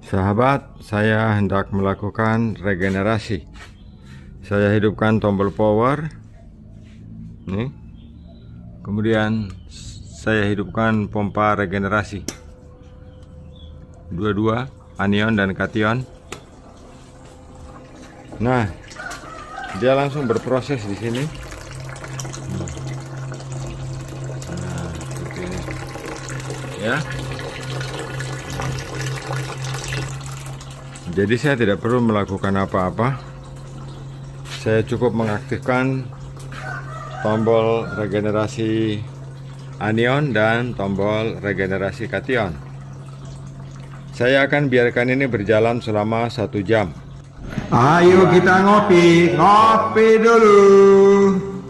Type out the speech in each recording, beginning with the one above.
Sahabat, saya hendak melakukan regenerasi. Saya hidupkan tombol power. Nih. Kemudian saya hidupkan pompa regenerasi. Dua-dua, anion dan kation. Nah, dia langsung berproses di sini. Nah, seperti ini. Ya. Jadi saya tidak perlu melakukan apa-apa. Saya cukup mengaktifkan tombol regenerasi anion dan tombol regenerasi kation. Saya akan biarkan ini berjalan selama 1 jam. Ayo kita ngopi dulu.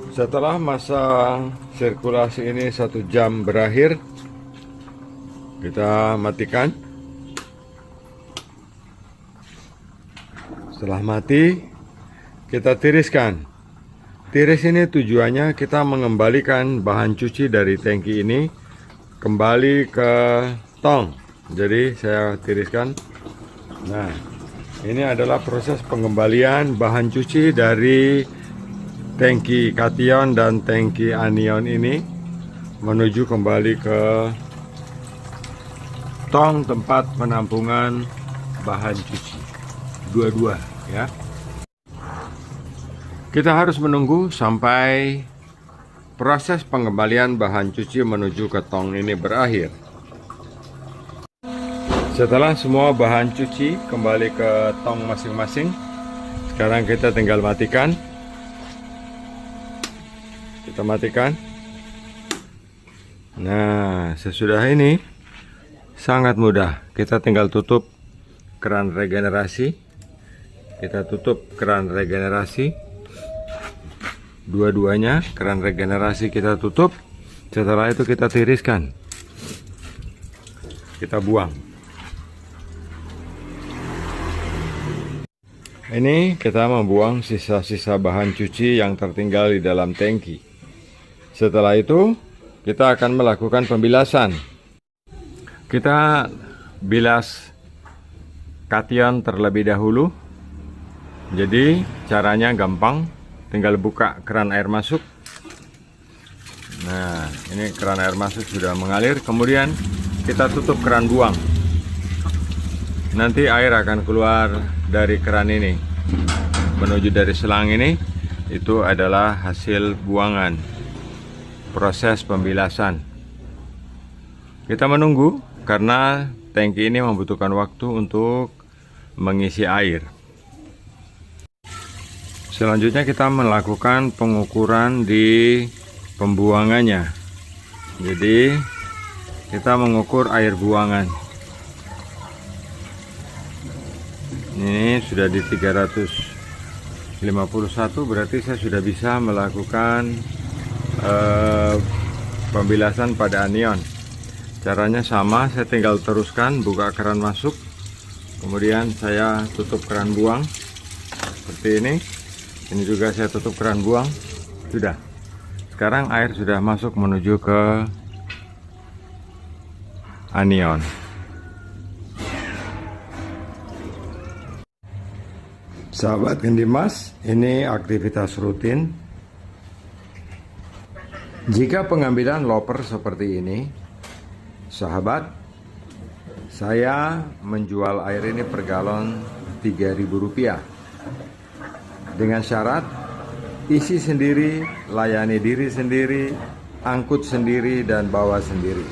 Setelah masa sirkulasi ini 1 jam berakhir, kita matikan. Setelah mati, kita tiriskan. Tiris ini tujuannya kita mengembalikan bahan cuci dari tangki ini kembali ke tong. Jadi saya tiriskan. Nah, ini adalah proses pengembalian bahan cuci dari tangki kation dan tangki anion ini menuju kembali ke tong tempat penampungan bahan cuci. Dua-dua, ya. Kita harus menunggu sampai proses pengembalian bahan cuci menuju ke tong ini berakhir. Setelah semua bahan cuci kembali ke tong masing-masing, sekarang kita tinggal matikan. Kita matikan. Nah, sesudah ini sangat mudah. Kita tinggal tutup keran regenerasi. Kita tutup keran regenerasi. Dua-duanya keran regenerasi kita tutup. Setelah itu kita tiriskan. Kita buang. Ini kita membuang sisa-sisa bahan cuci yang tertinggal di dalam tangki. Setelah itu kita akan melakukan pembilasan. Kita bilas kation terlebih dahulu. Jadi caranya gampang, tinggal buka keran air masuk. Nah, ini keran air masuk sudah mengalir. Kemudian kita tutup keran buang. Nanti air akan keluar dari keran ini menuju dari selang ini. Itu adalah hasil buangan proses pembilasan. Kita menunggu karena tangki ini membutuhkan waktu untuk mengisi air. Selanjutnya kita melakukan pengukuran di pembuangannya. Jadi kita mengukur air buangan. Ini sudah di 351, berarti saya sudah bisa melakukan pembilasan pada anion. Caranya sama, saya tinggal teruskan, buka keran masuk, kemudian saya tutup keran buang seperti ini. Ini juga saya tutup keran buang. Sudah. Sekarang air sudah masuk menuju ke anion. Sahabat Gendimas, ini aktivitas rutin. Jika pengambilan loper seperti ini, sahabat, saya menjual air ini per galon Rp3.000. Dengan syarat isi sendiri, layani diri sendiri, angkut sendiri, dan bawa sendiri.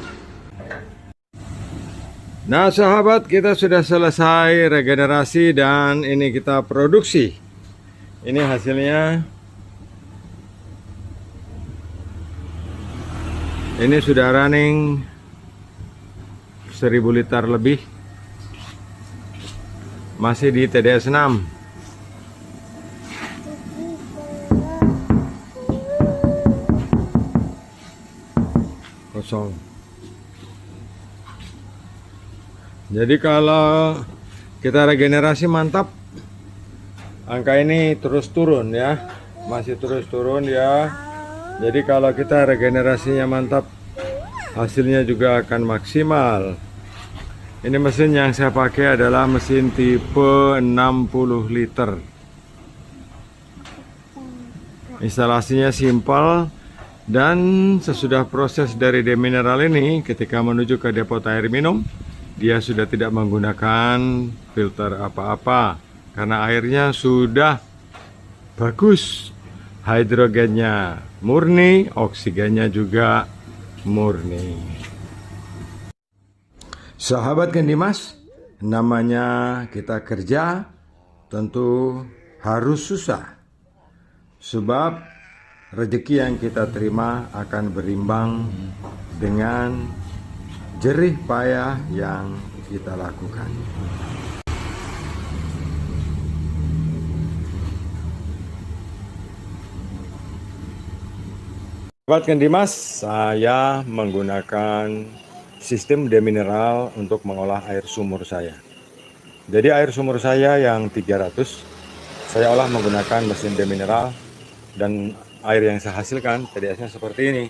Nah sahabat, kita sudah selesai regenerasi dan ini kita produksi. Ini hasilnya. Ini sudah running 1000 liter lebih. Masih di TDS 6. Kosong. Jadi kalau kita regenerasi mantap, angka ini terus turun ya, masih terus turun ya. Jadi kalau kita regenerasinya mantap, hasilnya juga akan maksimal. Ini mesin yang saya pakai adalah mesin tipe 60 liter. Instalasinya simpel, dan sesudah proses dari demineral ini, ketika menuju ke depot air minum, dia sudah tidak menggunakan filter apa-apa karena airnya sudah bagus. Hidrogennya murni, oksigennya juga murni. Sahabat Gendimas, namanya kita kerja tentu harus susah. Sebab rezeki yang kita terima akan berimbang dengan jerih payah yang kita lakukan. Sahabat Gendimas, saya menggunakan sistem demineral untuk mengolah air sumur saya. Jadi air sumur saya yang 300, saya olah menggunakan mesin demineral, dan air yang saya hasilkan TDS-nya seperti ini.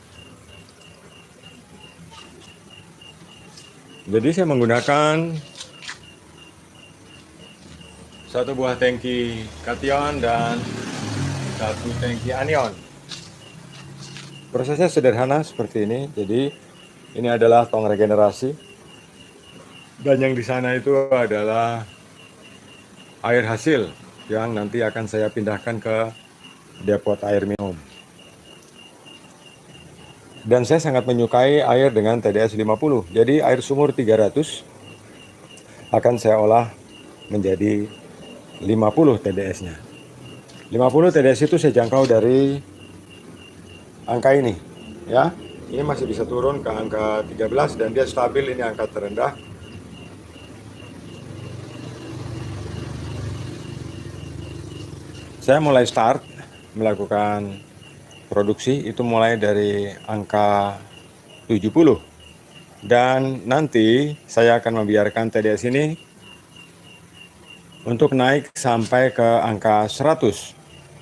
Jadi saya menggunakan satu buah tangki kation dan satu tangki anion. Prosesnya sederhana seperti ini. Jadi ini adalah tong regenerasi, dan yang di sana itu adalah air hasil yang nanti akan saya pindahkan ke depot air minum. Dan saya sangat menyukai air dengan TDS 50. Jadi air sumur 300 akan saya olah menjadi 50 TDS-nya. 50 TDS itu saya jangkau dari angka ini, ya. Ini masih bisa turun ke angka 13 dan dia stabil, ini angka terendah. Saya mulai start melakukan produksi itu mulai dari angka 70, dan nanti saya akan membiarkan TDS ini untuk naik sampai ke angka 100,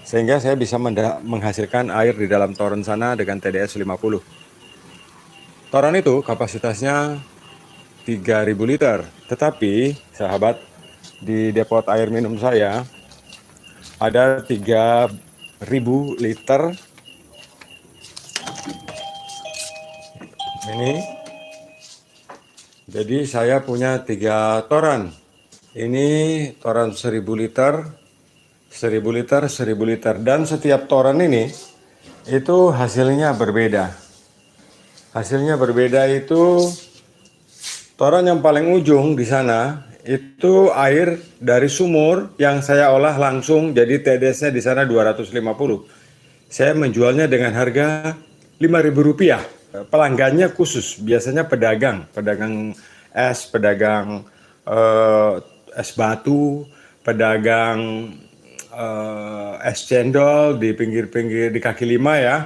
sehingga saya bisa menghasilkan air di dalam toren sana dengan TDS 50. Toren itu kapasitasnya 3000 liter, tetapi sahabat, di depot air minum saya ada 3000 liter ini. Jadi saya punya 3 toren. Ini toren 1000 liter, 1000 liter, 1000 liter, dan setiap toren ini itu hasilnya berbeda. Hasilnya berbeda itu toren yang paling ujung di sana itu air dari sumur yang saya olah langsung, jadi TDS-nya di sana 250. Saya menjualnya dengan harga Rp5.000. Pelanggannya khusus, biasanya pedagang es, pedagang es batu, pedagang es cendol di pinggir-pinggir di kaki lima, ya.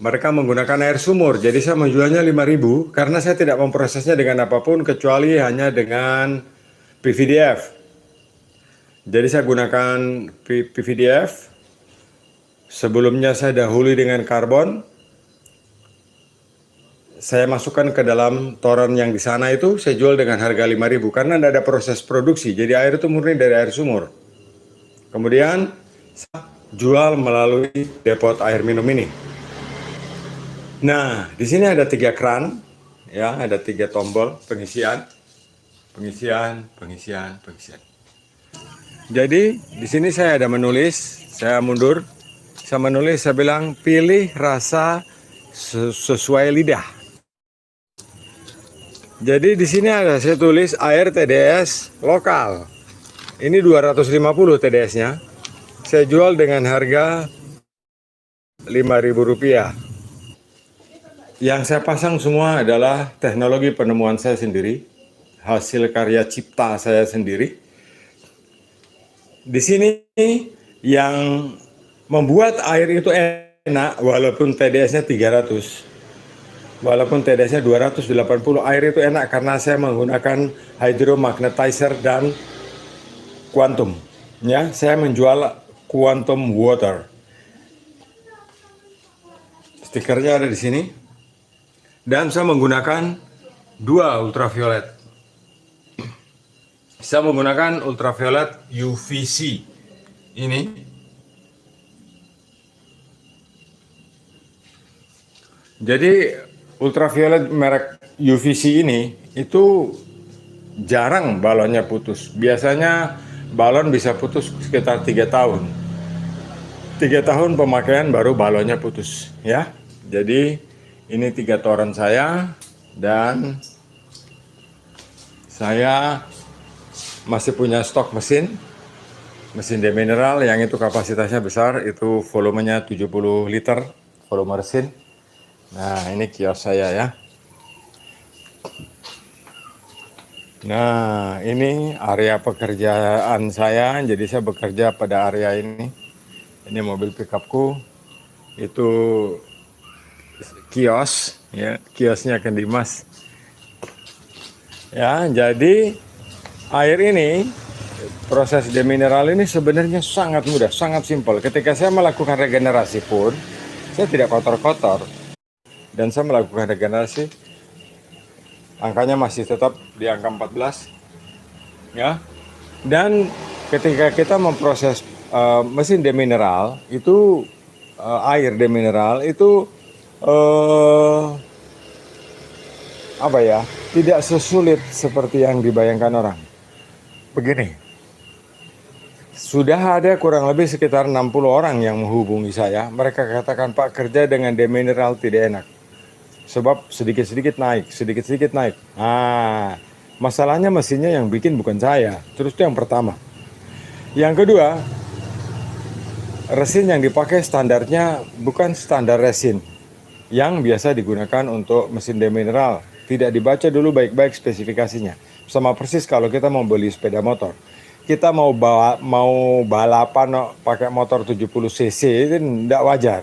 Mereka menggunakan air sumur, jadi saya menjualnya 5.000 karena saya tidak memprosesnya dengan apapun kecuali hanya dengan PVDF. Jadi saya gunakan PVDF. Sebelumnya saya dahului dengan karbon. Saya masukkan ke dalam toren yang di sana itu, saya jual dengan harga 5.000 karena tidak ada proses produksi. Jadi air itu murni dari air sumur. Kemudian saya jual melalui depot air minum ini. Nah, di sini ada 3 keran, ya, ada 3 tombol pengisian. Jadi di sini saya ada menulis, saya mundur, saya menulis, saya bilang pilih rasa sesuai lidah. Jadi di sini ada saya tulis air TDS lokal. Ini 250 TDS-nya. Saya jual dengan harga Rp5.000. Yang saya pasang semua adalah teknologi penemuan saya sendiri, hasil karya cipta saya sendiri. Di sini yang membuat air itu enak, walaupun TDS-nya 300. Walaupun TDS-nya 280, air itu enak karena saya menggunakan hydromagnetizer dan quantum. Ya, saya menjual quantum water. Stikernya ada di sini. Dan saya menggunakan 2 ultraviolet. Saya menggunakan ultraviolet UVC ini. Jadi ultraviolet merek UVC ini itu jarang balonnya putus. Biasanya balon bisa putus sekitar 3 tahun. 3 tahun pemakaian baru balonnya putus, ya. Jadi ini 3 toren saya, dan saya masih punya stok mesin demineral yang itu kapasitasnya besar, itu volumenya 70 liter volume resin. Nah, ini kios saya ya. Nah, ini area pekerjaan saya, jadi saya bekerja pada area ini. Ini mobil pickupku, itu kios, ya, kiosnya Ken Dimas. Ya, jadi air ini, proses demineral ini sebenarnya sangat mudah, sangat simpel. Ketika saya melakukan regenerasi pun, saya tidak kotor-kotor. Dan saya melakukan regenerasi, angkanya masih tetap di angka 14. Ya. Dan ketika kita memproses mesin demineral, itu air demineral itu apa ya, tidak sesulit seperti yang dibayangkan orang. Begini, sudah ada kurang lebih sekitar 60 orang yang menghubungi saya. Mereka katakan, Pak, kerja dengan demineral tidak enak. Sebab sedikit-sedikit naik. Nah, masalahnya mesinnya yang bikin bukan saya. Terus itu yang pertama. Yang kedua, resin yang dipakai standarnya bukan standar resin yang biasa digunakan untuk mesin demineral. Tidak dibaca dulu baik-baik spesifikasinya. Sama persis kalau kita mau beli sepeda motor. Kita mau balapan pakai motor 70 cc, itu tidak wajar.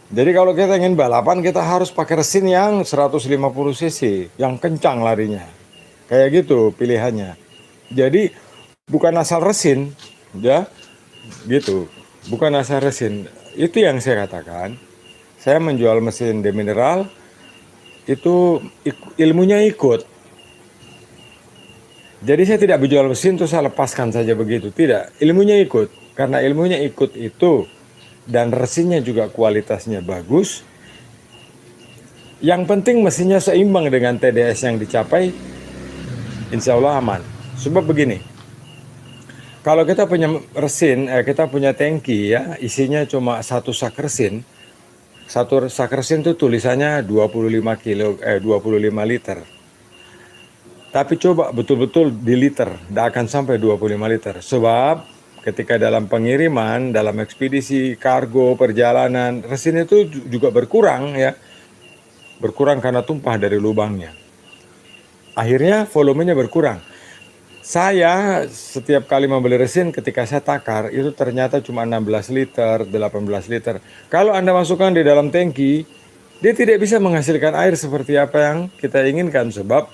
Jadi kalau kita ingin balapan, kita harus pakai resin yang 150 cc, yang kencang larinya. Kayak gitu pilihannya. Jadi bukan asal resin, ya, gitu. Bukan asal resin. Itu yang saya katakan. Saya menjual mesin demineral, itu ilmunya ikut. Jadi saya tidak menjual mesin terus saya lepaskan saja begitu. Tidak, ilmunya ikut. Karena ilmunya ikut itu, dan resinnya juga kualitasnya bagus. Yang penting mesinnya seimbang dengan TDS yang dicapai, insya Allah aman. Sebab begini, kalau kita punya resin, kita punya tangki ya, isinya cuma 1 sak resin. 1 sak resin itu tulisannya 25 liter. Tapi coba betul-betul di liter, tidak akan sampai 25 liter. Sebab ketika dalam pengiriman, dalam ekspedisi, kargo, perjalanan, resin itu juga berkurang ya. Berkurang karena tumpah dari lubangnya. Akhirnya volumenya berkurang. Saya setiap kali membeli resin, ketika saya takar, itu ternyata cuma 16 liter, 18 liter. Kalau Anda masukkan di dalam tangki, dia tidak bisa menghasilkan air seperti apa yang kita inginkan, sebab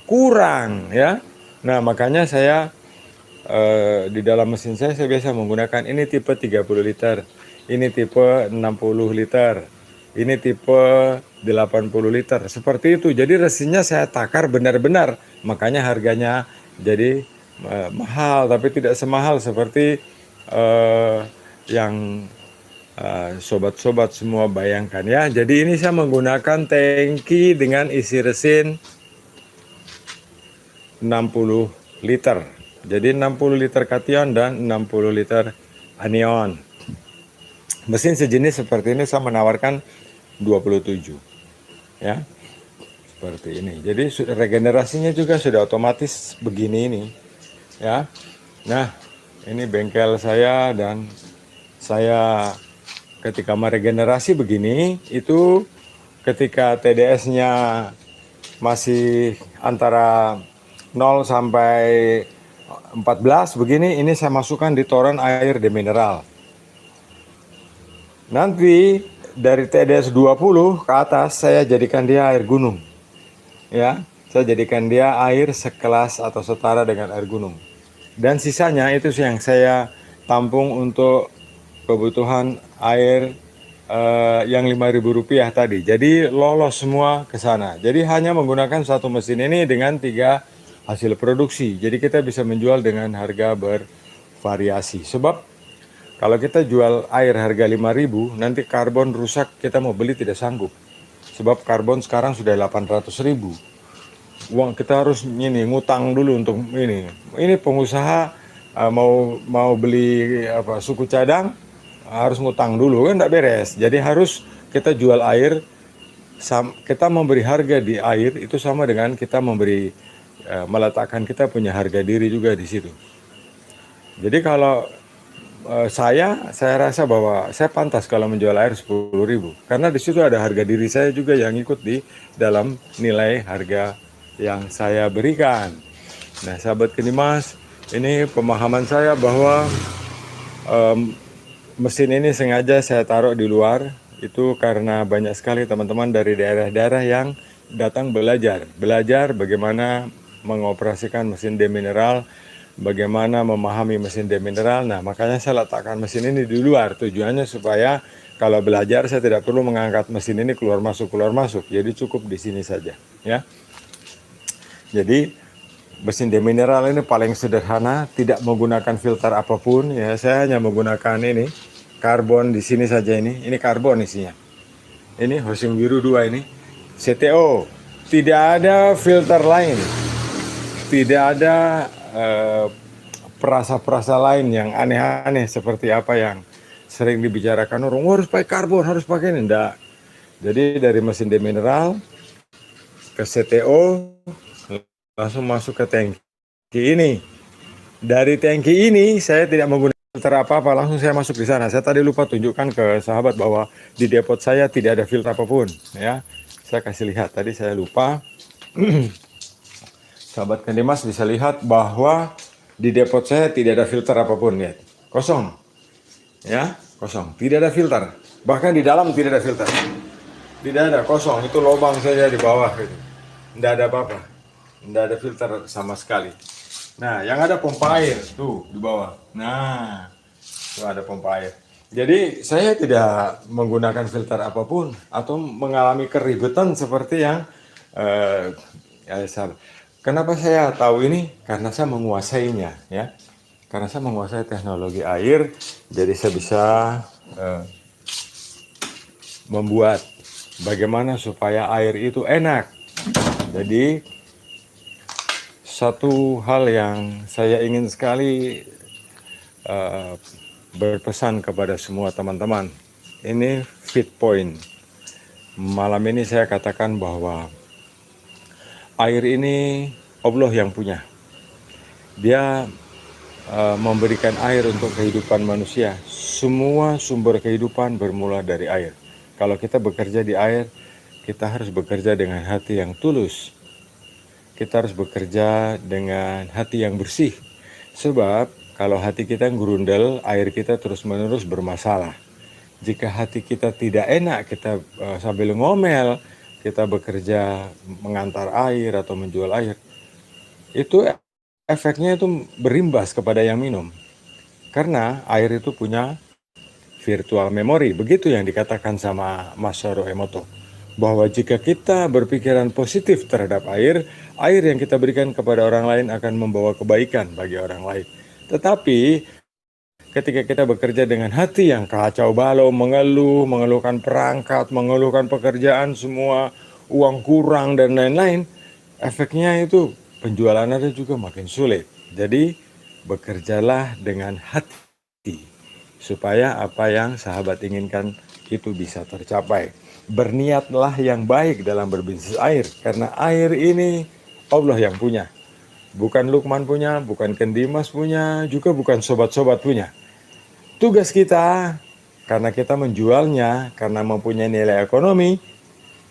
kurang ya. Nah, makanya saya di dalam mesin saya biasa menggunakan ini tipe 30 liter, ini tipe 60 liter, ini tipe 80 liter, seperti itu. Jadi resinnya saya takar benar-benar, makanya harganya jadi mahal, tapi tidak semahal seperti yang sobat-sobat semua bayangkan ya. Jadi ini saya menggunakan tangki dengan isi resin 60 liter. Jadi 60 liter kation dan 60 liter anion. Mesin sejenis seperti ini saya menawarkan 27. Ya. Seperti ini. Jadi regenerasinya juga sudah otomatis begini ini. Ya. Nah, ini bengkel saya, dan saya ketika meregenerasi begini, itu ketika TDS-nya masih antara 0 sampai 14 begini, ini saya masukkan di toren air demineral. Nanti dari TDS 20 ke atas saya jadikan dia air gunung. Ya, saya jadikan dia air sekelas atau setara dengan air gunung. Dan sisanya itu yang saya tampung untuk kebutuhan air yang Rp5.000 tadi. Jadi lolos semua ke sana. Jadi hanya menggunakan satu mesin ini dengan 3 hasil produksi. Jadi kita bisa menjual dengan harga bervariasi. Sebab kalau kita jual air harga 5.000, nanti karbon rusak, kita mau beli tidak sanggup. Sebab karbon sekarang sudah 800.000. Uang kita harus ini ngutang dulu untuk ini. Ini pengusaha mau beli suku cadang harus ngutang dulu kan, tidak beres. Jadi harus kita jual air, kita memberi harga di air itu sama dengan kita memberi meletakkan kita punya harga diri juga di situ. Jadi kalau saya rasa bahwa saya pantas kalau menjual air 10.000 karena di situ ada harga diri saya juga yang ikut di dalam nilai harga yang saya berikan. Nah, sahabat Kenimas, ini pemahaman saya bahwa mesin ini sengaja saya taruh di luar itu karena banyak sekali teman-teman dari daerah-daerah yang datang belajar bagaimana mengoperasikan mesin demineral, bagaimana memahami mesin demineral. Nah, makanya saya letakkan mesin ini di luar. Tujuannya supaya kalau belajar saya tidak perlu mengangkat mesin ini keluar masuk. Jadi cukup di sini saja, ya. Jadi mesin demineral ini paling sederhana, tidak menggunakan filter apapun, ya. Saya hanya menggunakan ini karbon di sini saja ini. Ini karbon isinya. Ini hosing biru 2 ini. CTO. Tidak ada filter lain. Tidak ada perasa-perasa lain yang aneh-aneh seperti apa yang sering dibicarakan orang, harus pakai karbon, harus pakai ini. Enggak. Jadi dari mesin demineral ke CTO langsung masuk ke tangki ini. Dari tangki ini saya tidak menggunakan filter apa-apa, langsung saya masuk di sana. Saya tadi lupa tunjukkan ke sahabat bahwa di depot saya tidak ada filter apapun, ya. Saya kasih lihat, tadi saya lupa. Sahabat Kenimas bisa lihat bahwa di depot saya tidak ada filter apapun, lihat. Kosong. Ya, kosong. Tidak ada filter. Bahkan di dalam tidak ada filter. Tidak ada, kosong. Itu lubang saja di bawah gitu. Tidak ada apa-apa. Tidak ada filter sama sekali. Nah, yang ada pompa air tuh di bawah. Nah, itu ada pompa air. Jadi saya tidak menggunakan filter apapun atau mengalami keribetan seperti yang kenapa saya tahu ini? Karena saya menguasainya, ya. Karena saya menguasai teknologi air, jadi saya bisa membuat bagaimana supaya air itu enak. Jadi satu hal yang saya ingin sekali berpesan kepada semua teman-teman, ini fit point. Malam ini saya katakan bahwa air ini Allah yang punya. Dia memberikan air untuk kehidupan manusia. Semua sumber kehidupan bermula dari air. Kalau kita bekerja di air, kita harus bekerja dengan hati yang tulus. Kita harus bekerja dengan hati yang bersih. Sebab kalau hati kita gurundel, air kita terus-menerus bermasalah. Jika hati kita tidak enak, kita sambil ngomel, kita bekerja mengantar air atau menjual air, itu efeknya itu berimbas kepada yang minum. Karena air itu punya virtual memory, begitu yang dikatakan sama Masaru Emoto. Bahwa jika kita berpikiran positif terhadap air, air yang kita berikan kepada orang lain akan membawa kebaikan bagi orang lain. Tetapi ketika kita bekerja dengan hati yang kacau balau, mengeluhkan perangkat, mengeluhkan pekerjaan, semua uang kurang dan lain-lain, efeknya itu penjualan Anda juga makin sulit. Jadi bekerjalah dengan hati supaya apa yang sahabat inginkan itu bisa tercapai. Berniatlah yang baik dalam berbisnis air, karena air ini Allah yang punya. Bukan Lukman punya, bukan Kendimas punya, juga bukan sobat-sobat punya. Tugas kita, karena kita menjualnya, karena mempunyai nilai ekonomi,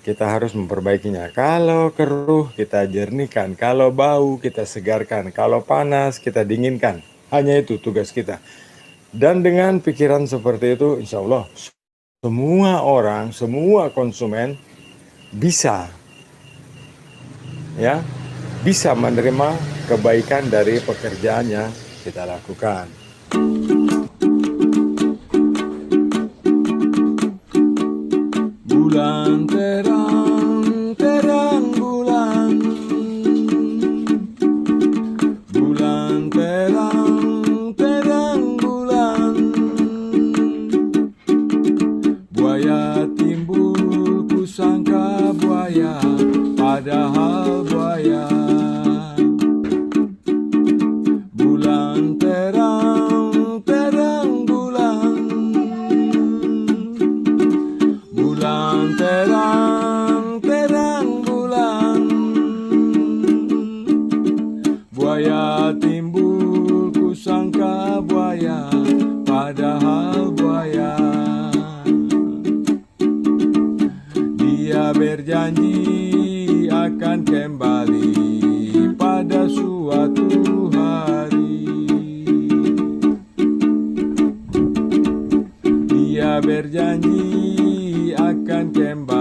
kita harus memperbaikinya. Kalau keruh, kita jernihkan. Kalau bau, kita segarkan. Kalau panas, kita dinginkan. Hanya itu tugas kita. Dan dengan pikiran seperti itu, insya Allah, semua orang, semua konsumen bisa, ya, bisa menerima kebaikan dari pekerjaan yang kita lakukan. Bulan terang, terang bulan, berjanji akan kembali